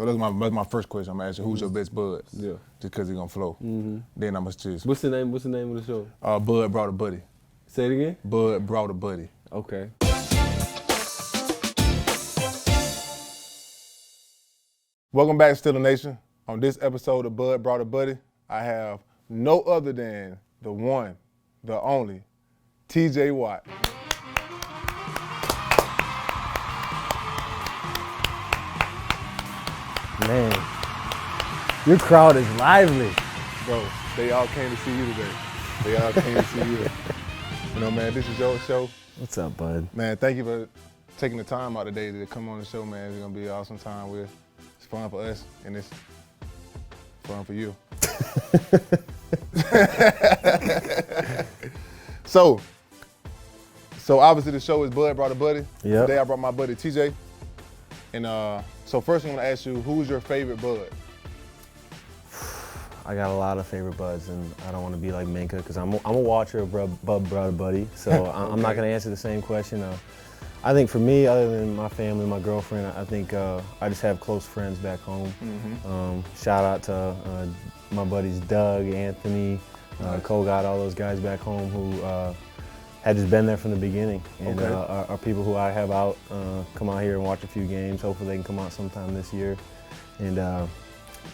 So that's my first question. I'm gonna ask you, who's your best bud? Yeah. Just because he's gonna flow. Then I'm gonna choose. What's the name of the show? Bud brought a buddy. Say it again? Bud brought a buddy. Okay. Welcome back to Still a Nation. On this episode of Bud Brought a Buddy, I have no other than the one, the only, TJ Watt. Man, your crowd is lively. Bro, they all came to see you today. They all came to see you. You know, man, this is your show. What's up, bud? Man, thank you for taking the time out today to come on the show, man. It's gonna be an awesome time. It's fun for us, and it's fun for you. So obviously the show is Bud Brought a Buddy. Yep. Today I brought my buddy TJ. And so first I'm gonna ask you, who's your favorite bud? I got a lot of favorite buds, and I don't want to be like Minka because I'm a watcher of Bud Brought a Buddy. So Okay. I'm not gonna answer the same question. I think for me, other than my family, my girlfriend, I think I just have close friends back home. Shout out to my buddies Doug, Anthony, Nice. Kogat, all those guys back home who had just been there from the beginning, and Okay. are people who I have out, come out here and watch a few games. Hopefully they can come out sometime this year. And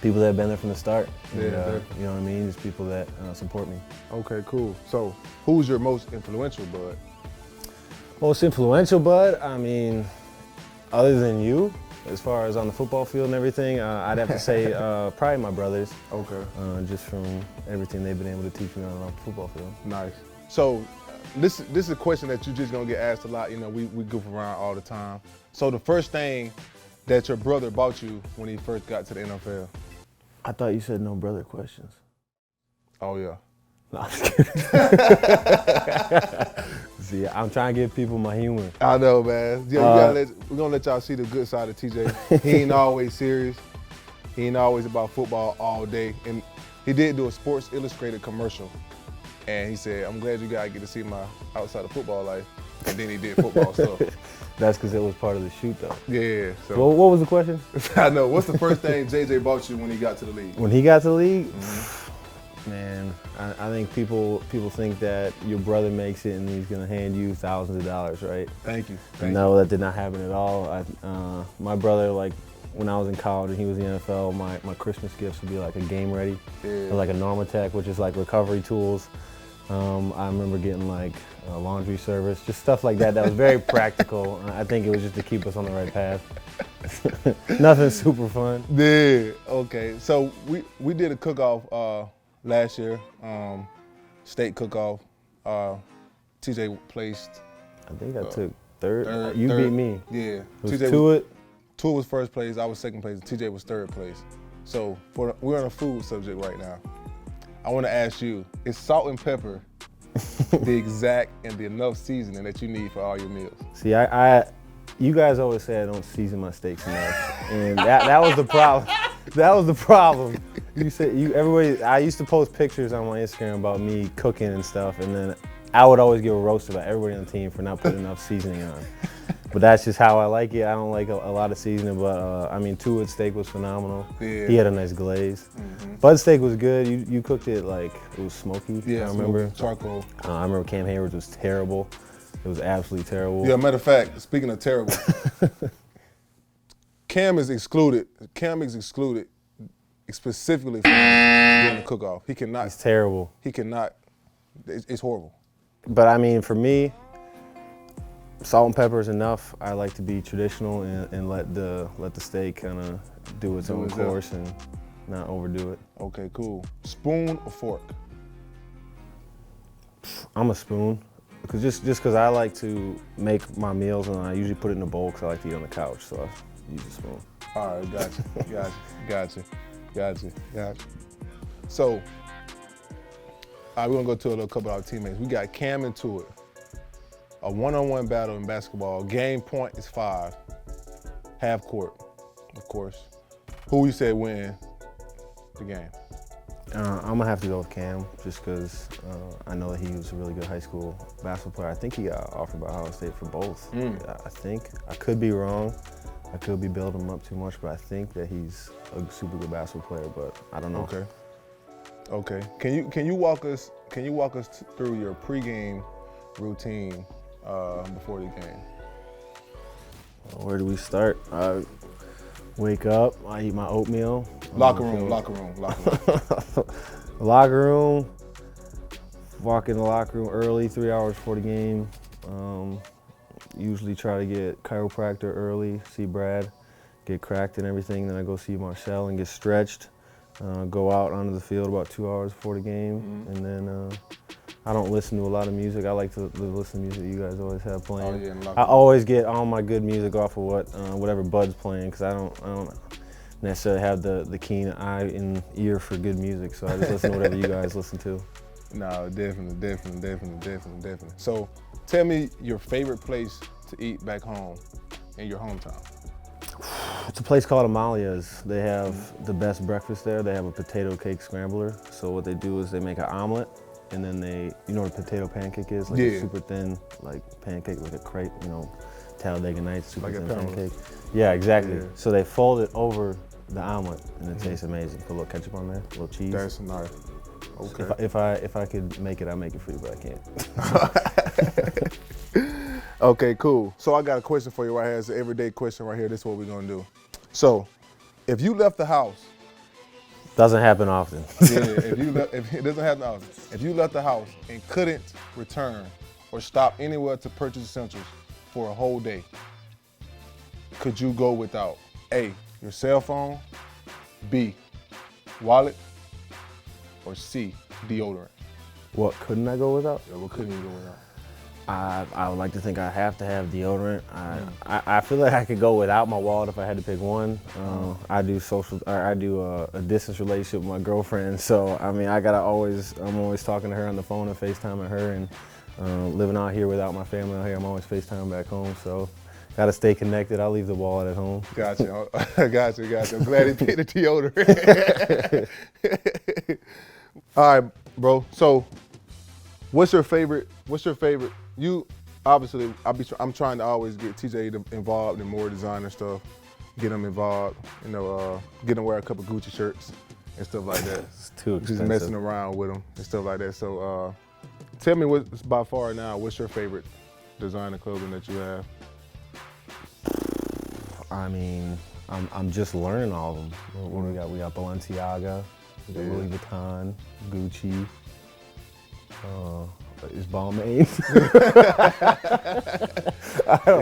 people that have been there from the start. And, Yeah, you definitely. know what I mean? Just people that support me. Okay, cool. So who's your most influential bud? Most influential bud, I mean, other than you, as far as on the football field and everything, I'd have to say probably my brothers. Okay. Just from everything they've been able to teach me on the football field. Nice. So this is a question that you're just gonna get asked a lot. You know, we goof around all the time. So the first thing that your brother bought you when he first got to the NFL? I thought you said no brother questions. Oh yeah. No, I'm just kidding. See, I'm trying to give people my humor. I know, man. Yeah, we're gonna let y'all see the good side of TJ. He ain't always serious. He ain't always about football all day. And he did do a Sports Illustrated commercial. And he said, I'm glad you guys get to see my outside of football life. And then he did football stuff. That's because it was part of the shoot, though. Yeah. So Well, what was the question? I know. What's the first thing JJ bought you when he got to the league? When he got to the league, man, I think people think that your brother makes it and he's gonna hand you thousands of dollars, right? Thank you. No, that did not happen at all. My brother, like when I was in college and he was in the NFL, my Christmas gifts would be like a Game Ready, or like a Normatec, which is like recovery tools. I remember getting like a laundry service, just stuff like that. That was very practical. I think it was just to keep us on the right path. Nothing super fun. Yeah. Okay. So we did a cook-off last year, state cook-off. TJ placed. I think I took third. third. You beat me. Yeah. It was TJ Tua was first place. I was second place. TJ was third place. So we're on a food subject right now. I want to ask you: is salt and pepper the exact and the enough seasoning that you need for all your meals? See, you guys always say I don't season my steaks enough, and that was the problem. That was the problem. You said everybody. I used to post pictures on my Instagram about me cooking and stuff, and then I would always give a roast about everybody on the team for not putting enough seasoning on. But that's just how I like it. I don't like a lot of seasoning, but I mean, Tua's steak was phenomenal. Yeah. He had a nice glaze. Bud's steak was good. You cooked it like it was smoky. Yeah, I remember. charcoal. I remember Cam Hayward's was terrible. It was absolutely terrible. Yeah, matter of fact, speaking of terrible, Cam is excluded. Cam is excluded specifically from doing the cook-off. He cannot. It's terrible. He cannot. It's horrible. But I mean, for me, salt and pepper is enough. I like to be traditional and let the steak kind of do its own course and not overdo it. Okay, cool. Spoon or fork? I'm a spoon, just because I like to make my meals and I usually put it in a bowl because I like to eat on the couch, so I use a spoon. All right, gotcha. So, all right, we're gonna go to a little couple of our teammates. We got Cam and Tua. A one-on-one battle in basketball. Game point is 5. Half court, of course. Who you say win the game? I'm gonna have to go with Cam just because I know that he was a really good high school basketball player. I think he got offered by Ohio State for both. I think. I could be wrong. I could be building him up too much, but I think that he's a super good basketball player, but I don't know. Okay. Can you walk us through your pregame routine before the game? Where do we start? I wake up, I eat my oatmeal. Locker room. Locker room. Walk in the locker room early, 3 hours before the game. Usually try to get chiropractor early, see Brad, get cracked and everything. Then I go see Marcel and get stretched. Go out onto the field about 2 hours before the game. And then I don't listen to a lot of music. I like to listen to music you guys always have playing. Oh, yeah, I always get all my good music off of whatever Bud's playing, because I don't necessarily have the keen eye and ear for good music. So I just listen to whatever you guys listen to. No, definitely. So, tell me your favorite place to eat back home in your hometown. It's a place called Amalia's. They have the best breakfast there. They have a potato cake scrambler. So what they do is they make an omelet, and then you know what a potato pancake is? Like a super thin, like pancake, like a crepe, Talladega Nights, super like thin a pancake. Yeah, exactly. Yeah. So they fold it over the omelet, and it tastes amazing. Put a little ketchup on there, a little cheese. That's nice. Okay. If I could make it, I'd make it for you, but I can't. Okay, cool. So I got a question for you right here. It's an everyday question right here. This is what we're gonna do. So, if you left the house, doesn't happen often. if it doesn't happen often, if you left the house and couldn't return or stop anywhere to purchase essentials for a whole day, could you go without A, your cell phone, B, wallet, or C, deodorant? What couldn't I go without? Yeah, what couldn't you go without? I would like to think I have to have deodorant. I feel like I could go without my wallet if I had to pick one. I do a distance relationship with my girlfriend, so I mean I'm always talking to her on the phone and FaceTiming her, and living out here without my family out here, I'm always FaceTiming back home, so gotta stay connected. I'll leave the wallet at home. Gotcha. I'm glad he picked the deodorant. All right, bro. So, what's your favorite? You obviously, I'm trying to always get TJ involved in more designer stuff, get him involved. Get him wear a couple Gucci shirts and stuff like that. It's too expensive. Just messing around with him and stuff like that. So, tell me what's by far now. What's your favorite designer clothing that you have? I mean, I'm just learning all of them. What do we got? We got Balenciaga, we got Louis Vuitton, Gucci. Is Balmain?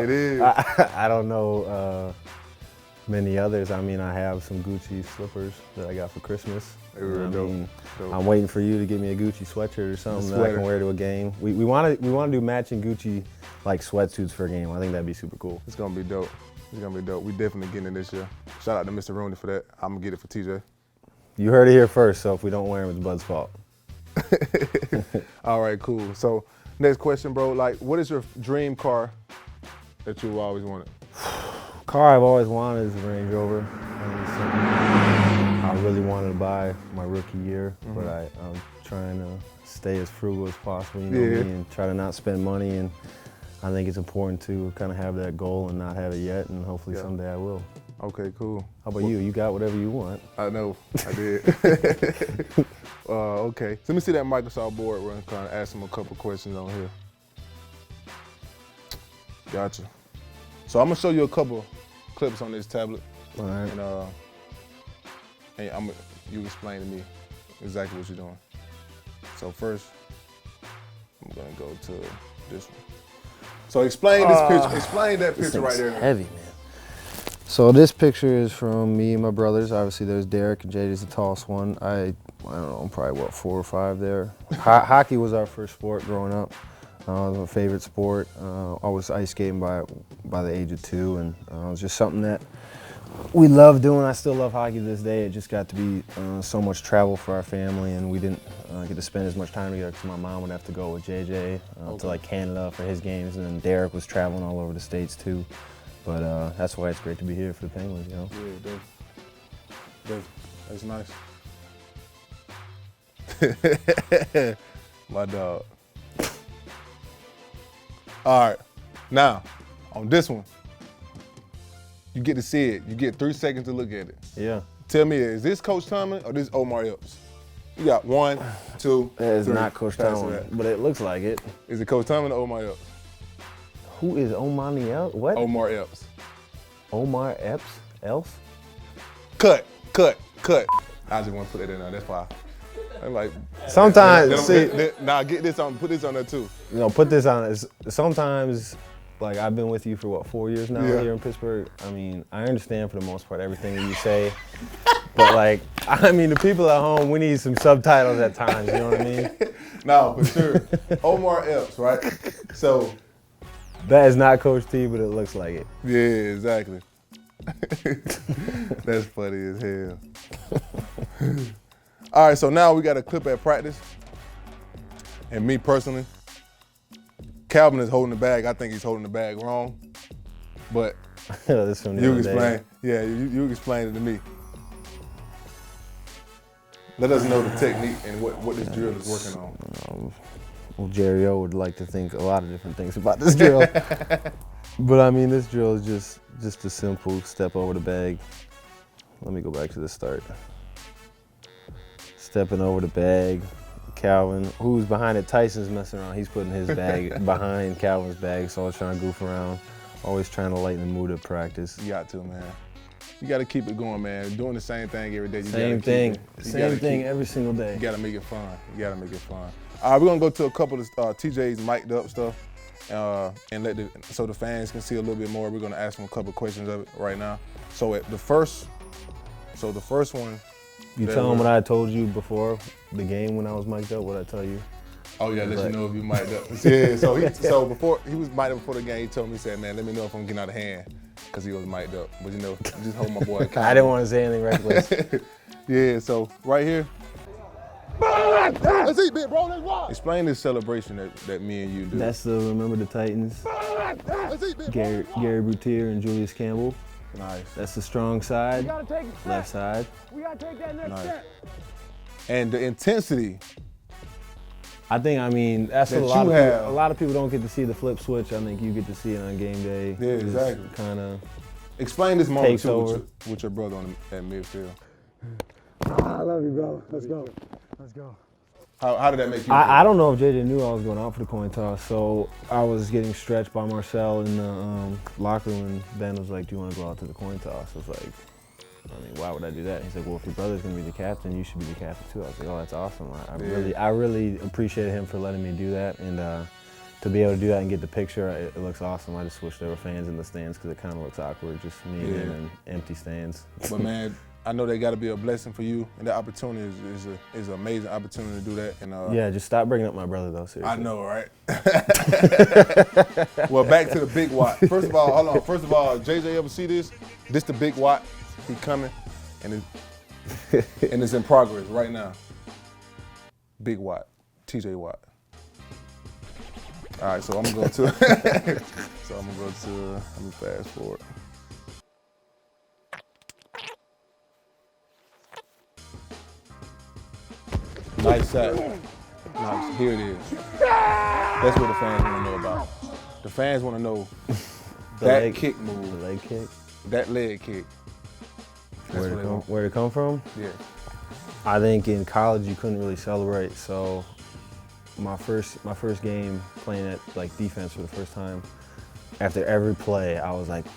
It is. I don't know many others. I mean, I have some Gucci slippers that I got for Christmas. Dope. I'm waiting for you to get me a Gucci sweatshirt or something that I can wear to a game. We want to do matching Gucci like sweatsuits for a game. I think that'd be super cool. It's gonna be dope. We definitely getting it this year. Shout out to Mr. Rooney for that. I'm gonna get it for TJ. You heard it here first, so if we don't wear them, it's Bud's fault. All right, cool. So next question, bro. Like, what is your dream car that you always wanted? Car I've always wanted is a Range Rover. I really wanted to buy my rookie year, but I'm trying to stay as frugal as possible, me, and try to not spend money. And I think it's important to kind of have that goal and not have it yet, and hopefully someday I will. Okay, cool. How about you? You got whatever you want. I know, I did. Okay, so let me see that Microsoft board. We're gonna kind of ask them a couple questions on here. Gotcha. So I'm gonna show you a couple clips on this tablet. All right. And you explain to me exactly what you're doing. So first, I'm gonna go to this one. So explain this picture. Explain that picture right there. Heavy, man. So this picture is from me and my brothers. Obviously, there's Derek and JJ's the tallest one. I don't know, I'm probably 4 or 5 there. Hockey was our first sport growing up. It was my favorite sport. I was ice skating by the age of 2, and it was just something that we loved doing. I still love hockey to this day. It just got to be so much travel for our family, and we didn't get to spend as much time together because my mom would have to go with JJ to like Canada for his games, and then Derek was traveling all over the States too. But that's why it's great to be here for the Penguins, you know? Yeah, that's nice. My dog. All right, now, on this one, You get to see it. You get 3 seconds to look at it. Yeah. Tell me, is this Coach Tomlin or this Omar Epps? You got 1, 2, That is 3. not Coach Pass Tomlin, that. but it looks like it. Is it Coach Tomlin or Omar Epps? Who is Omani Epps? What? Omar Epps. Omar Epps? Else? Cut. I just want to put that in there. That's why. I'm like, Sometimes, see, get this on. Put this on there too. you know, put this on. Sometimes, like I've been with you for what, 4 years now here in Pittsburgh. I mean, I understand for the most part everything that you say, but like, I mean, the people at home, we need some subtitles at times. You know what I mean? No, for sure. Omar Epps, right? So. That is not Coach T, but it looks like it. Yeah, exactly. That's funny as hell. All right, so now we got a clip at practice. And me personally, Calvin is holding the bag. I think he's holding the bag wrong. But This from the you other day. explain. Yeah, you explain it to me. Let us know the technique and what this drill is working on. Well, Jerry O would like to think a lot of different things about this drill. But I mean, this drill is just a simple step over the bag. Let me go back to the start. Stepping over the bag. Calvin, who's behind it, Tyson's messing around. He's putting his bag behind Calvin's bag, so I was trying to goof around. Always trying to lighten the mood of practice. You got to, man. You got to keep it going, man. Doing the same thing every day. Same thing every single day. You got to make it fun. You got to make it fun. All right, we're going to go to a couple of TJ's mic'd up stuff and so the fans can see a little bit more. We're going to ask them a couple of questions of it right now. So the first one. You tell them what I told you before the game when I was mic'd up, what I tell you? Oh yeah, let you know if you mic'd up. Yeah, so before he was mic'd up before the game, he told me, he said, man, let me know if I'm getting out of hand, because he was mic'd up. But you know, just hold my boy accountable. I didn't want to say anything reckless. Yeah, so right here. Let's eat, big bro, let's rock. Explain this celebration that me and you do. That's the Remember the Titans. Let's eat, big Gary Brutier and Julius Campbell. Nice. That's the strong side, left side. We gotta take that next step. And the intensity. I think, that's That what you a have. lot of people don't get to see the flip switch. I think you get to see it on game day. Yeah, exactly. Kind of Explain this moment Takes too over. with your brother at midfield. I love you, bro. Let's go. Let's go. How did that make you feel? I don't know if JJ knew I was going out for the coin toss, so I was getting stretched by Marcel in the locker room, and Ben was like, do you want to go out to the coin toss? I was like, why would I do that? He's like, well, if your brother's going to be the captain, you should be the captain too. I was like, oh, that's awesome. I really appreciated him for letting me do that, and to be able to do that and get the picture, it looks awesome. I just wish there were fans in the stands because it kind of looks awkward, just me and him in empty stands. But man, I know they got to be a blessing for you, and that opportunity is an amazing opportunity to do that. And Yeah, just stop bringing up my brother though, seriously. I know, right? Well, back to the big Watt. First of all, hold on. First of all, JJ ever see this? This the big Watt. He coming, and it's in progress right now. Big Watt, TJ Watt. All right, so I'm gonna go to. Let me fast forward. Nice shot. Nice. Here it is. That's what the fans want to know about. The fans want to know that kick move, The leg kick. that leg kick. That's what they want. Where'd it come from? Yeah. I think in college you couldn't really celebrate, so my first game playing at defense for the first time, after every play I was like, like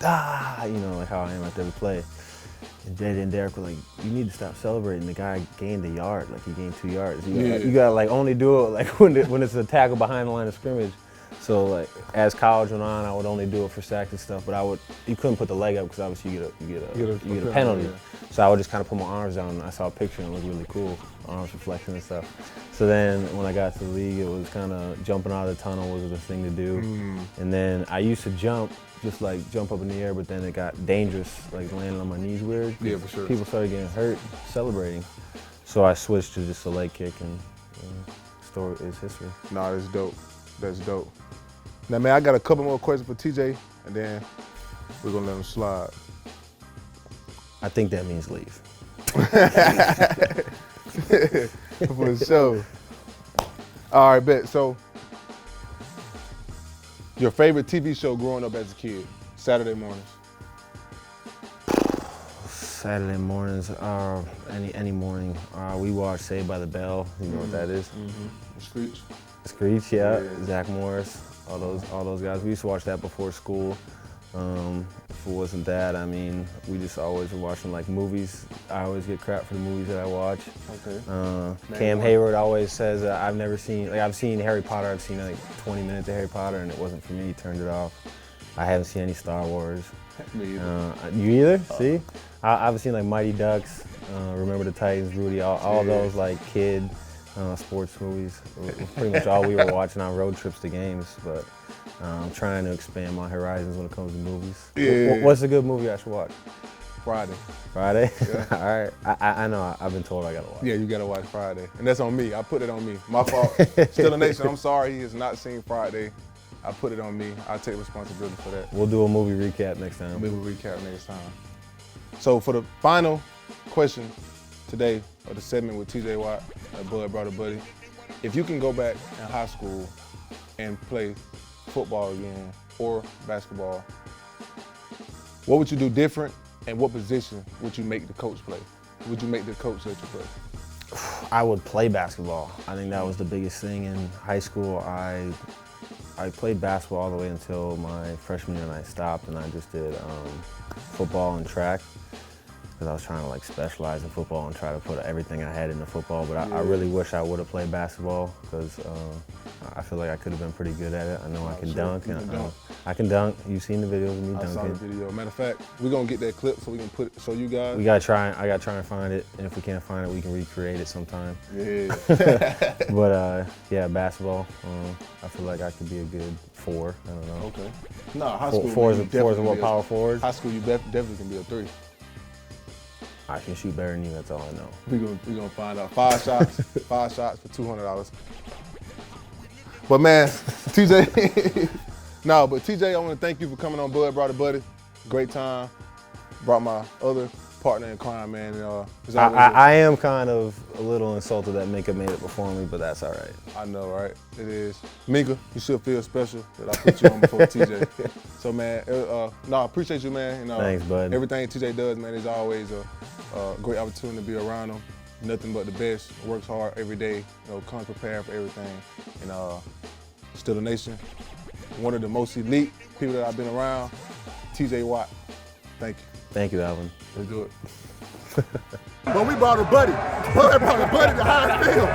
how I am after every play. And JJ and Derek were like, you need to stop celebrating. The guy gained a yard, he gained 2 yards. You gotta only do it when it's a tackle behind the line of scrimmage. So as college went on, I would only do it for sacks and stuff, but you couldn't put the leg up because obviously you get a penalty. Yeah. So I would just kind of put my arms down, and I saw a picture and it looked really cool, arms reflecting and stuff. So then when I got to the league, it was kind of jumping out of the tunnel was the thing to do. And then I used to jump up in the air, but then it got dangerous, landing on my knees weird. Yeah, for sure. People started getting hurt celebrating. So I switched to just a leg kick, and story is history. Nah, that's dope. That's dope. Now, man, I got a couple more questions for TJ, and then we're gonna let him slide. I think that means leave. For sure. All right, bet. So, your favorite TV show growing up as a kid, Saturday mornings? Saturday mornings, any morning, we watch Saved by the Bell. You know what that is? Screech. Screech, yeah. Zach Morris, all those guys. We used to watch that before school. If it wasn't that, I mean, we just always were watching like movies. I always get crap for the movies that I watch. Okay. Cam Hayward always says I've seen Harry Potter. I've seen like 20 minutes of Harry Potter, and it wasn't for me. He turned it off. I haven't seen any Star Wars. Me either. You either? See? I've seen like Mighty Ducks, Remember the Titans, Rudy, all those like kid sports movies. It was pretty much all we were watching on road trips to games, but I'm trying to expand my horizons when it comes to movies. Yeah. What's a good movie I should watch? Friday. Friday? Yeah. All right. I know. I've been told I gotta watch. Yeah, you gotta watch Friday. And that's on me. I put it on me. My fault. Still a Nation, I'm sorry he has not seen Friday. I put it on me. I take responsibility for that. We'll do a movie recap next time. We will recap next time. So for the final question today of the segment with TJ Watt, Bud Brother Buddy, if you can go back in high school and play football again or basketball, what would you do different, and what position would you make the coach play? Would you make the coach let you play? I would play basketball. I think that was the biggest thing in high school. I played basketball all the way until my freshman year, and I stopped, and I just did football and track, because I was trying to like specialize in football and try to put everything I had into football. But I really wish I would have played basketball, because I feel like I could have been pretty good at it. I know I can dunk. I can dunk. You've seen the videos of me dunking. I saw the video. Matter of fact, we're gonna get that clip so we can show you guys. We gotta try. I gotta try and find it, and if we can't find it, we can recreate it sometime. Yeah. But yeah, basketball. I feel like I could be a good 4. I don't know. Okay. No, high school. Four is what, power forward? High school, you definitely can be a 3. I can shoot better than you. That's all I know. We're gonna find out. 5 shots. 5 shots for $200. But man, TJ. No, but TJ, I want to thank you for coming on Bud Brother Buddy. Great time. Brought my other partner in crime, man. I am kind of a little insulted that Minka made it before me, but that's all right. I know, right? It is. Minka, you should feel special that I put you on before TJ. So man, I appreciate you, man. Thanks, bud. Everything TJ does, man, is always a great opportunity to be around him. Nothing but the best. Works hard every day. Comes prepared for everything. And still a Nation. One of the most elite people that I've been around, TJ Watt. Thank you. Thank you, Alvin. Let's do it. But we brought a buddy. Bud brought a buddy to High Field.